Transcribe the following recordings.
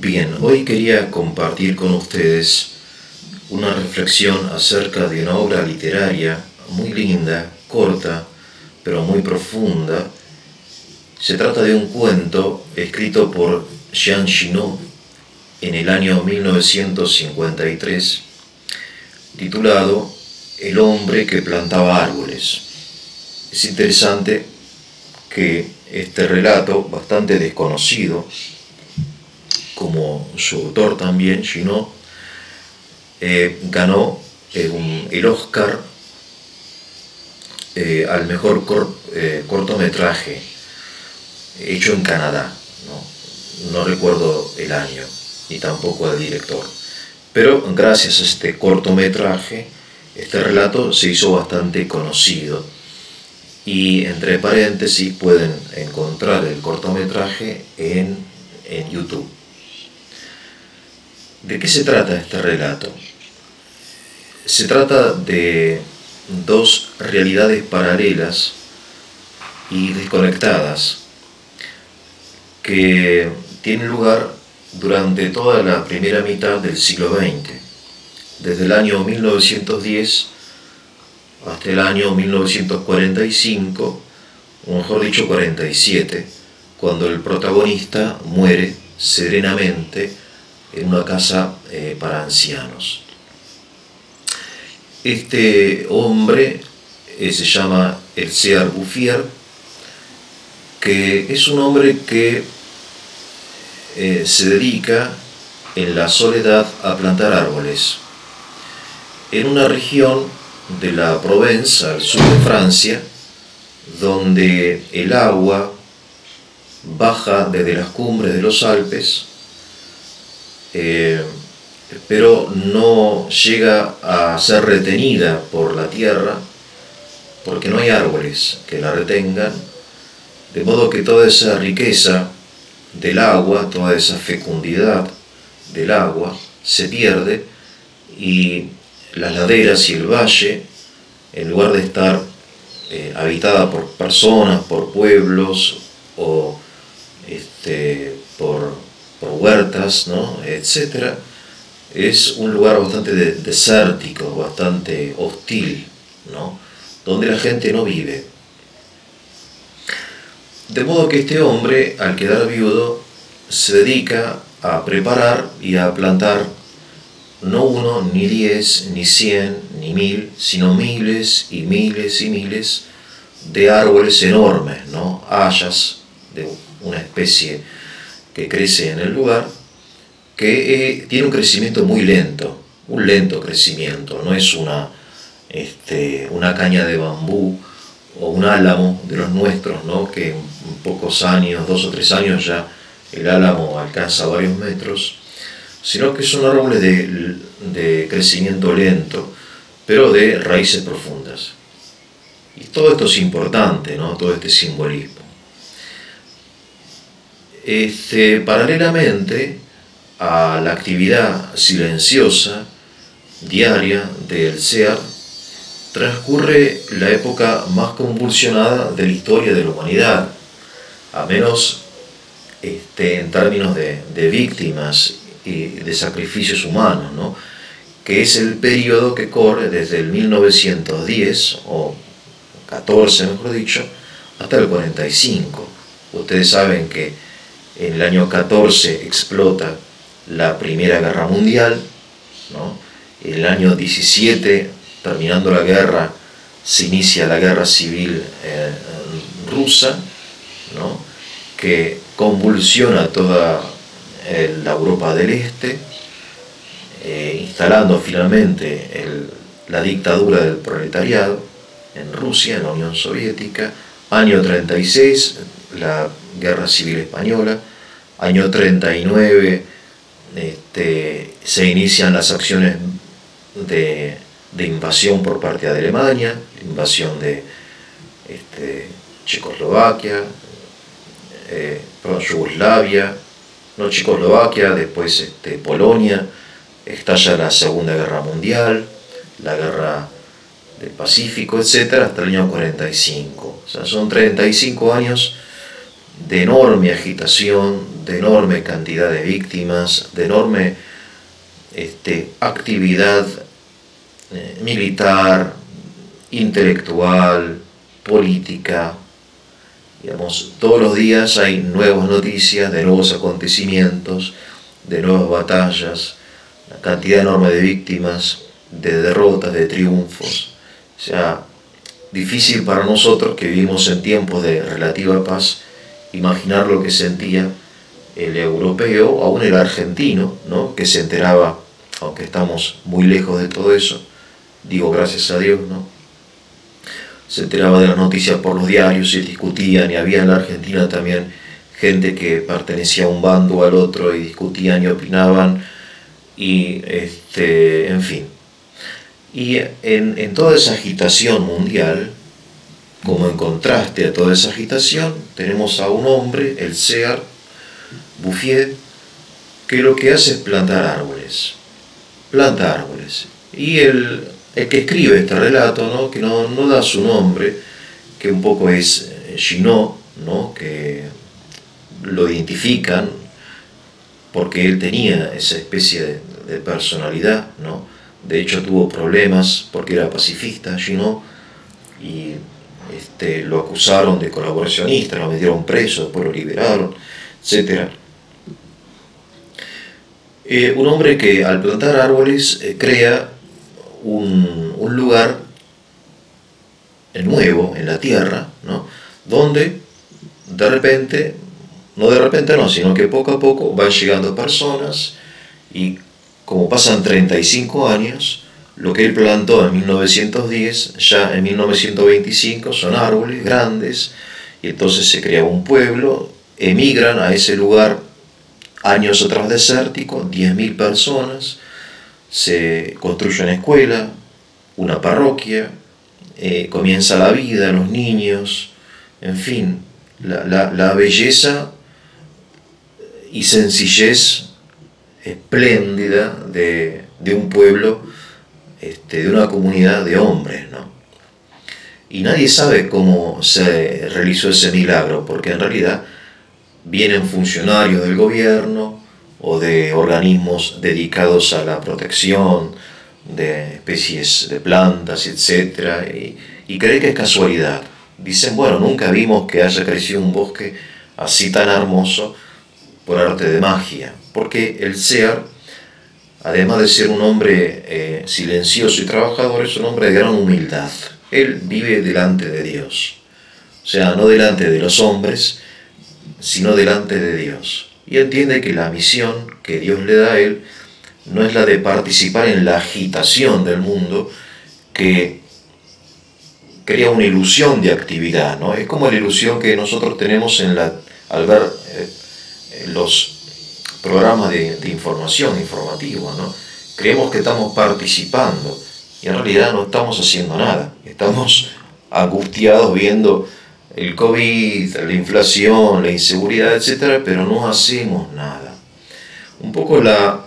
Bien, hoy quería compartir con ustedes una reflexión acerca de una obra literaria muy linda, corta, pero muy profunda. Se trata de un cuento escrito por Jean Giono en el año 1953, titulado El hombre que plantaba árboles. Es interesante que este relato, bastante desconocido, como su autor también, Giono, ganó el Oscar al mejor cortometraje hecho en Canadá. No recuerdo el año, ni tampoco al director. Pero gracias a este cortometraje, este relato se hizo bastante conocido. Y entre paréntesis pueden encontrar el cortometraje en YouTube. ¿De qué se trata este relato? Se trata de dos realidades paralelas y desconectadas que tienen lugar durante toda la primera mitad del siglo XX, desde el año 1910 hasta el año 1945, o mejor dicho 47, cuando el protagonista muere serenamente en una casa para ancianos. Este hombre se llama Elzéar Bouffier, que es un hombre que se dedica en la soledad a plantar árboles en una región de la Provence, al sur de Francia, donde el agua baja desde las cumbres de los Alpes, pero no llega a ser retenida por la tierra porque no hay árboles que la retengan, de modo que toda esa riqueza del agua, toda esa fecundidad del agua se pierde, y las laderas y el valle, en lugar de estar habitada por personas, por pueblos o por huertas, etc., es un lugar bastante desértico, bastante hostil, donde la gente no vive. De modo que este hombre, al quedar viudo, se dedica a preparar y a plantar no 1, ni 10, ni 100, ni 1000, sino miles y miles y miles de árboles enormes, hayas de una especie que crece en el lugar, que tiene un crecimiento muy lento, un lento crecimiento, no es una caña de bambú o un álamo de los nuestros, que en pocos años, 2 o 3 años ya el álamo alcanza varios metros, sino que son árboles de crecimiento lento, pero de raíces profundas. Y todo esto es importante, todo este simbolismo. Paralelamente a la actividad silenciosa diaria de Elzéar, transcurre la época más convulsionada de la historia de la humanidad, a menos en términos de víctimas y de sacrificios humanos, que es el periodo que corre desde el 1910, o 14 mejor dicho, hasta el 45. Ustedes saben que en el año 14 explota la Primera Guerra Mundial, en el año 17, terminando la guerra, se inicia la guerra civil rusa, que convulsiona toda la Europa del Este, instalando finalmente la dictadura del proletariado en Rusia, en la Unión Soviética. Año 36, la Guerra Civil Española. Año 39, se inician las acciones de invasión por parte de Alemania, invasión de Checoslovaquia, Yugoslavia, Checoslovaquia, después Polonia, estalla la Segunda Guerra Mundial, la Guerra del Pacífico, etc., hasta el año 45. O sea, son 35 años de enorme agitación, de enorme cantidad de víctimas, de enorme actividad militar, intelectual, política. Digamos, todos los días hay nuevas noticias de nuevos acontecimientos, de nuevas batallas, una cantidad enorme de víctimas, de derrotas, de triunfos. O sea, difícil para nosotros que vivimos en tiempos de relativa paz imaginar lo que sentía el europeo, aún el argentino, ¿no? Que se enteraba, aunque estamos muy lejos de todo eso, digo gracias a Dios, ¿no? Se enteraba de las noticias por los diarios, se discutían, y había en la Argentina también gente que pertenecía a un bando o al otro y discutían y opinaban, y en fin. Y en toda esa agitación mundial, como en contraste a toda esa agitación, tenemos a un hombre, el Señor Bouffier, que lo que hace es plantar árboles. Planta árboles. Y el que escribe este relato, ¿no? Que no da su nombre, que un poco es Junot, ¿no? Que lo identifican porque él tenía esa especie de personalidad, ¿no? De hecho tuvo problemas porque era pacifista, Junot, y lo acusaron de colaboracionista, lo metieron preso, después lo liberaron, etc. Un hombre que al plantar árboles crea un lugar nuevo en la tierra, ¿no? Donde de repente, sino que poco a poco van llegando personas, y como pasan 35 años, lo que él plantó en 1910, ya en 1925 son árboles grandes, y entonces se crea un pueblo, emigran a ese lugar años atrás desértico, 10.000 personas, se construye una escuela, una parroquia, comienza la vida, los niños, en fin, la belleza y sencillez espléndida de un pueblo, de una comunidad de hombres, ¿no? Y nadie sabe cómo se realizó ese milagro, porque en realidad vienen funcionarios del gobierno o de organismos dedicados a la protección de especies de plantas, etc. Y creen que es casualidad. Dicen, bueno, nunca vimos que haya crecido un bosque así tan hermoso por arte de magia, porque el Señor, además de ser un hombre silencioso y trabajador, es un hombre de gran humildad. Él vive delante de Dios, o sea, no delante de los hombres, sino delante de Dios. Y entiende que la misión que Dios le da a él no es la de participar en la agitación del mundo, que crea una ilusión de actividad, ¿no? Es como la ilusión que nosotros tenemos al ver los programas de información informativa, ¿no? Creemos que estamos participando y en realidad no estamos haciendo nada. Estamos angustiados viendo el COVID, la inflación, la inseguridad, etc., pero no hacemos nada. Un poco la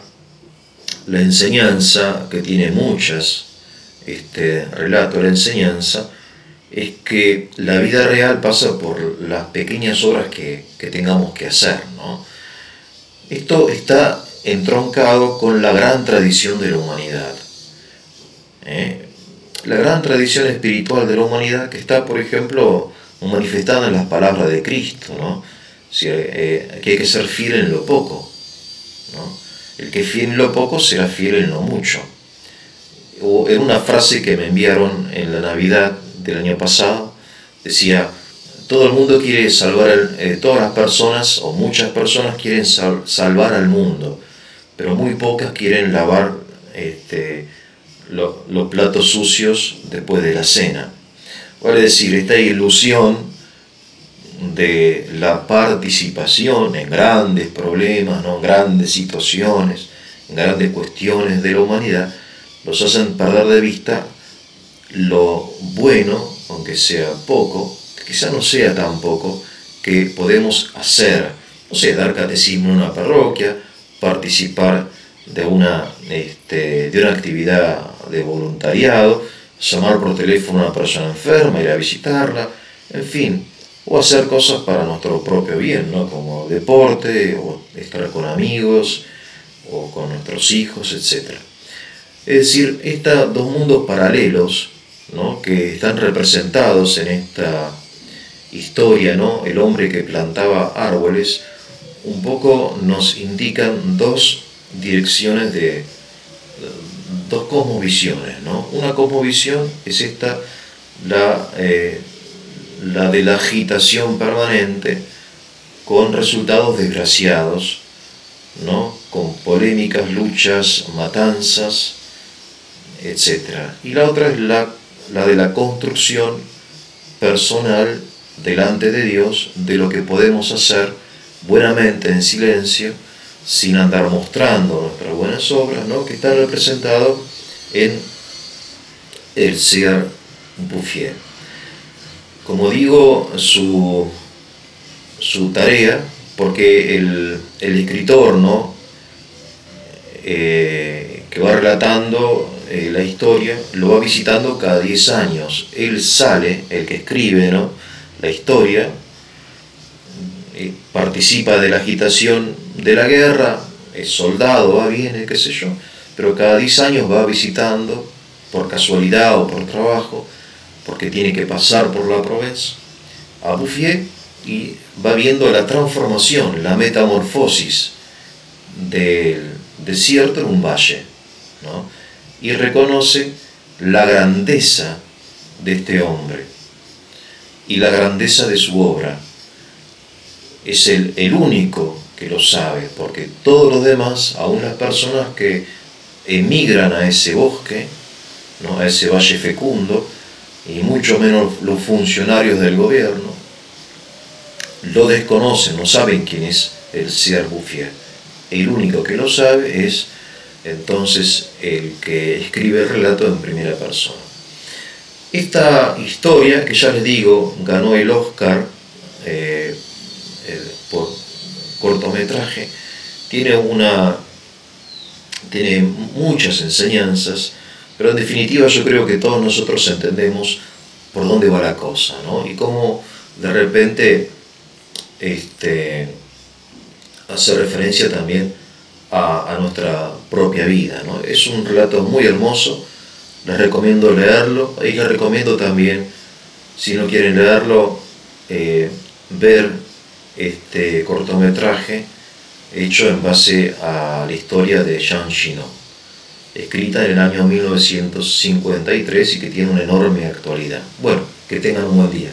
enseñanza, que tiene muchas, relato, la enseñanza es que la vida real pasa por las pequeñas obras que tengamos que hacer, ¿no? Esto está entroncado con la gran tradición de la humanidad. La gran tradición espiritual de la humanidad, que está, por ejemplo, manifestada en las palabras de Cristo, ¿no? Que hay que ser fiel en lo poco, ¿no? El que es fiel en lo poco será fiel en lo mucho. O en una frase que me enviaron en la Navidad del año pasado, decía: todo el mundo quiere salvar, todas las personas o muchas personas quieren salvar al mundo, pero muy pocas quieren lavar los platos sucios después de la cena. Vale decir, esta ilusión de la participación en grandes problemas, ¿no? En grandes situaciones, en grandes cuestiones de la humanidad, los hacen perder de vista lo bueno, aunque sea poco, quizá no sea tan poco, que podemos hacer. No sé, dar catecismo en una parroquia, participar de una actividad de voluntariado, llamar por teléfono a una persona enferma, ir a visitarla, en fin, o hacer cosas para nuestro propio bien, ¿no? Como deporte, o estar con amigos, o con nuestros hijos, etc. Es decir, estos dos mundos paralelos, ¿no?, que están representados en esta historia, ¿no?, el hombre que plantaba árboles, un poco nos indican dos direcciones dos cosmovisiones, ¿no? Una cosmovisión es esta, la de la agitación permanente, con resultados desgraciados, ¿no?, con polémicas, luchas, matanzas, etc. Y la otra es la de la construcción personal delante de Dios, de lo que podemos hacer buenamente en silencio, sin andar mostrando nuestras buenas obras, ¿no?, que está representado en el Señor Bouffier. Como digo, su tarea, porque el escritor, ¿no?, que va relatando la historia, lo va visitando cada 10 años. Él sale, el que escribe, ¿no?, la historia, participa de la agitación de la guerra, es soldado, va, viene, qué sé yo, pero cada 10 años va visitando, por casualidad o por trabajo, porque tiene que pasar por la Provence, a Bouffier, y va viendo la transformación, la metamorfosis del desierto en un valle, ¿no?, y reconoce la grandeza de este hombre y la grandeza de su obra. Es el único que lo sabe, porque todos los demás, aún las personas que emigran a ese bosque, ¿no?, a ese valle fecundo, y mucho menos los funcionarios del gobierno, lo desconocen, no saben quién es el Sieur Bouffier. El único que lo sabe es entonces el que escribe el relato en primera persona. Esta historia, que ya les digo, ganó el Oscar por cortometraje, tiene muchas enseñanzas, pero en definitiva yo creo que todos nosotros entendemos por dónde va la cosa, ¿no?, y cómo de repente hace referencia también a nuestra propia vida, ¿no? Es un relato muy hermoso, les recomiendo leerlo, y les recomiendo también, si no quieren leerlo, ver este cortometraje hecho en base a la historia de Jean Chinot, escrita en el año 1953 y que tiene una enorme actualidad. Bueno, que tengan un buen día.